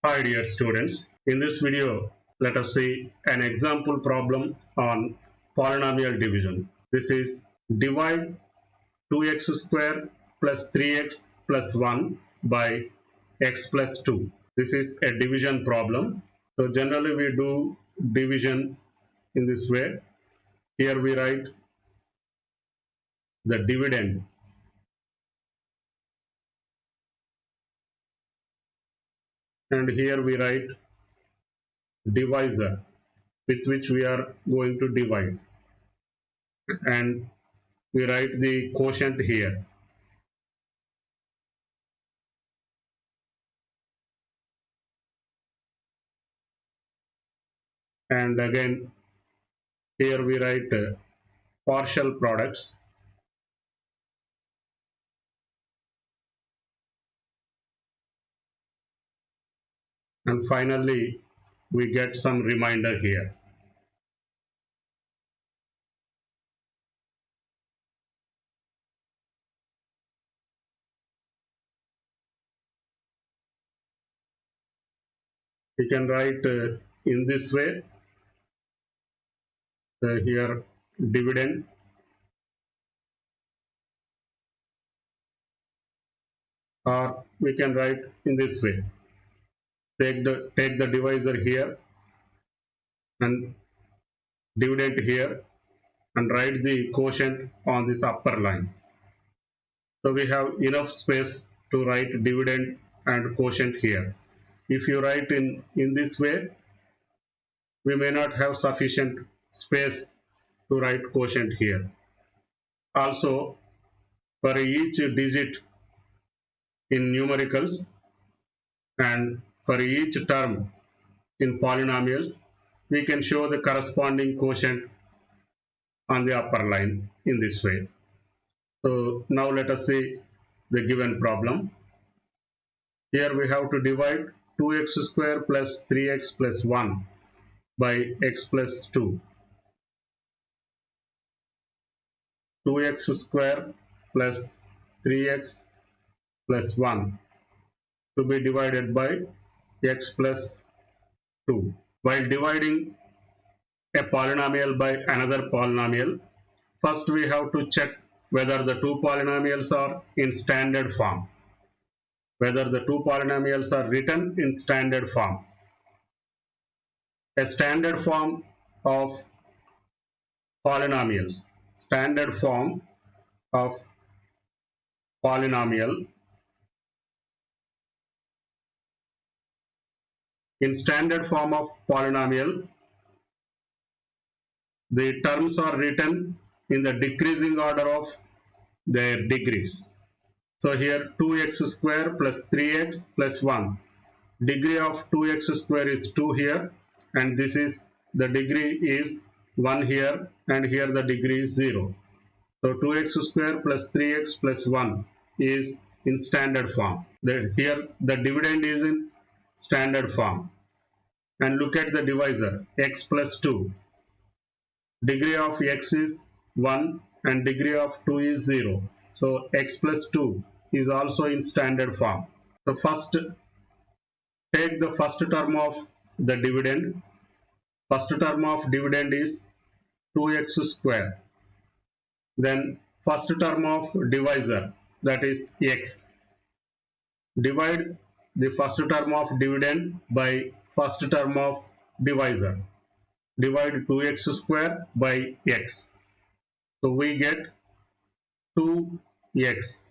Hi dear students, in this video let us see an example problem on polynomial division. This is divide 2x square plus 3x plus 1 by x plus 2. This is a division problem. So generally we do division in this way. Here we write the dividend and here we write divisor with which we are going to divide, and we write the quotient here. And again here we write partial products, and finally we get some reminder here. We can write in this way, here dividend, or we can write in this way. Take the divisor here and dividend here and write the quotient on this upper line. So we have enough space to write dividend and quotient here. If you write in this way, we may not have sufficient space to write quotient here. Also, for each digit in numericals and for each term in polynomials, we can show the corresponding quotient on the upper line in this way. So now let us see the given problem. Here we have to divide 2x square plus 3x plus 1 by x plus 2. 2x square plus 3x plus 1 to be divided by x plus 2. While dividing a polynomial by another polynomial, first we have to check whether the two polynomials are in standard form, whether the two polynomials are written in standard form. A standard form of polynomials, standard form of polynomial. In standard form of polynomial, the terms are written in the decreasing order of their degrees. So here 2x square plus 3x plus 1. Degree of 2x square is 2 here, and this is the degree is 1 here, and here the degree is 0. So 2x square plus 3x plus 1 is in standard form. Here the dividend is in standard form. And look at the divisor, x plus 2. Degree of x is 1 and degree of 2 is 0. So x plus 2 is also in standard form. So first take the first term of the dividend. First term of dividend is 2x square. Then first term of divisor, that is x. Divide the first term of dividend by first term of divisor. Divide 2x square by x. So we get 2x.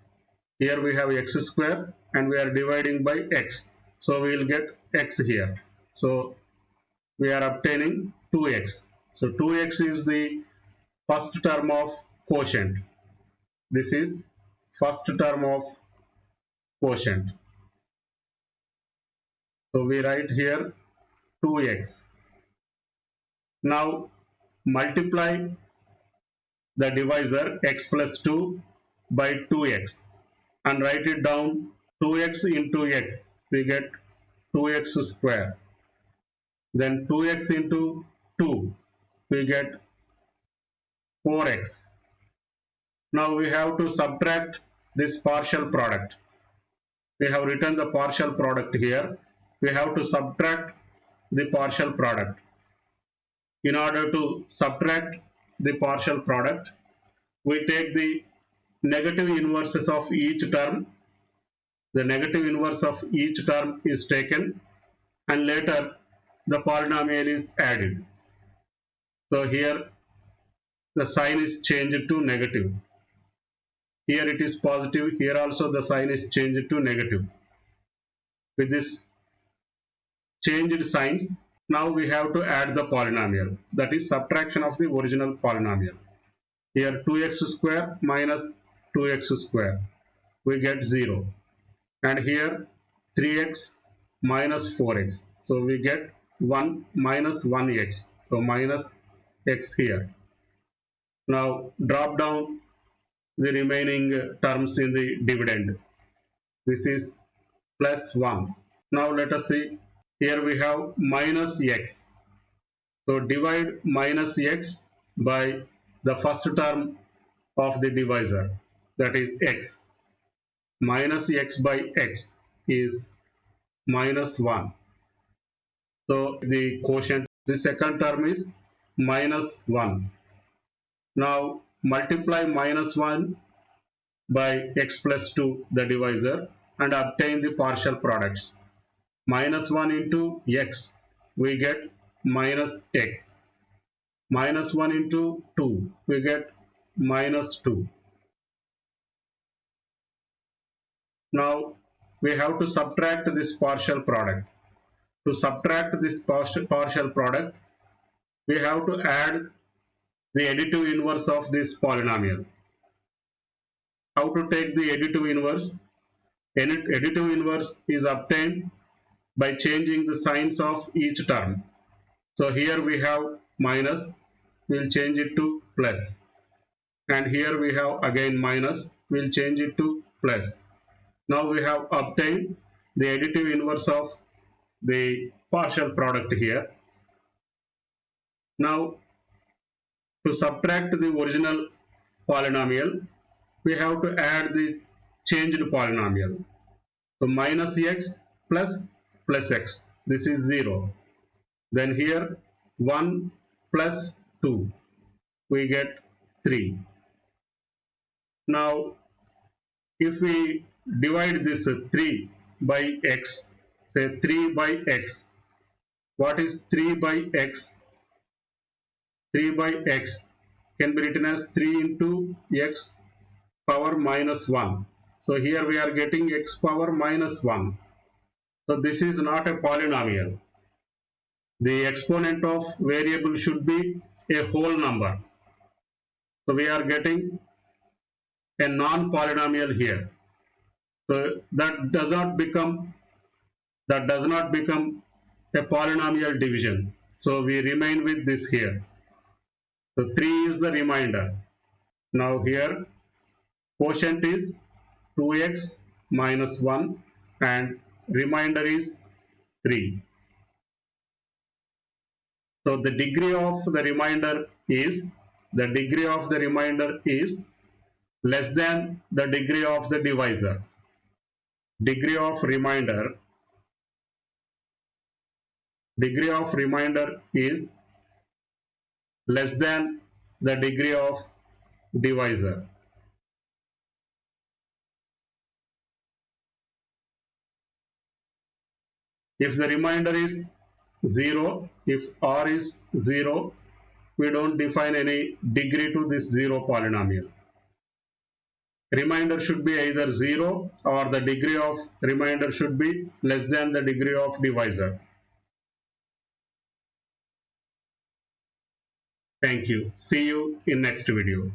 Here we have x square and we are dividing by x. So we will get x here. So we are obtaining 2x. So 2x is the first term of quotient. This is first term of quotient. So we write here 2x. Now multiply the divisor x plus 2 by 2x and write it down. 2x into x, we get 2x square. Then 2x into 2, we get 4x. Now we have to subtract this partial product. We have written the partial product here. we have to subtract the partial product. In order to subtract the partial product, we take the negative inverses of each term. The negative inverse of each term is taken and later the polynomial is added. So here the sign is changed to negative. Here it is positive, here also the sign is changed to negative. With this changed signs, now we have to add the polynomial, that is subtraction of the original polynomial. Here 2x square minus 2x square, we get 0. And here 3x minus 4x, so we get 1 minus 1x, so minus x here. Now drop down the remaining terms in the dividend. This is plus 1. Now let us see, here we have minus x. So divide minus x by the first term of the divisor, that is x. Minus x by x is minus 1. So the quotient, the second term is minus 1. Now multiply minus 1 by x plus 2, the divisor, and obtain the partial products. Minus 1 into x, we get minus x. Minus 1 into 2, we get minus 2. Now we have to subtract this partial product. To subtract this partial product, we have to add the additive inverse of this polynomial. How to take the additive inverse? Additive inverse is obtained by changing the signs of each term. So here we have minus, we'll change it to plus. And here we have again minus, we'll change it to plus. Now we have obtained the additive inverse of the partial product here. Now to subtract the original polynomial, we have to add the changed polynomial. So minus x plus x, this is 0. Then here 1 plus 2, we get 3. Now if we divide this 3 by x, say 3 by x, what is 3 by x? 3 by x can be written as 3 into x power minus 1. So here we are getting x power minus 1. So this is not a polynomial. The exponent of variable should be a whole number. So we are getting a non-polynomial here. So that does not become a polynomial division. So we remain with this here. So 3 is the remainder. Now here quotient is 2x minus 1 and remainder is 3. So the degree of the remainder is less than the degree of the divisor. Degree of remainder is less than the degree of divisor. If the remainder is 0, if r is 0, we don't define any degree to this 0 polynomial. Remainder should be either 0 or the degree of remainder should be less than the degree of divisor. Thank you. See you in next video.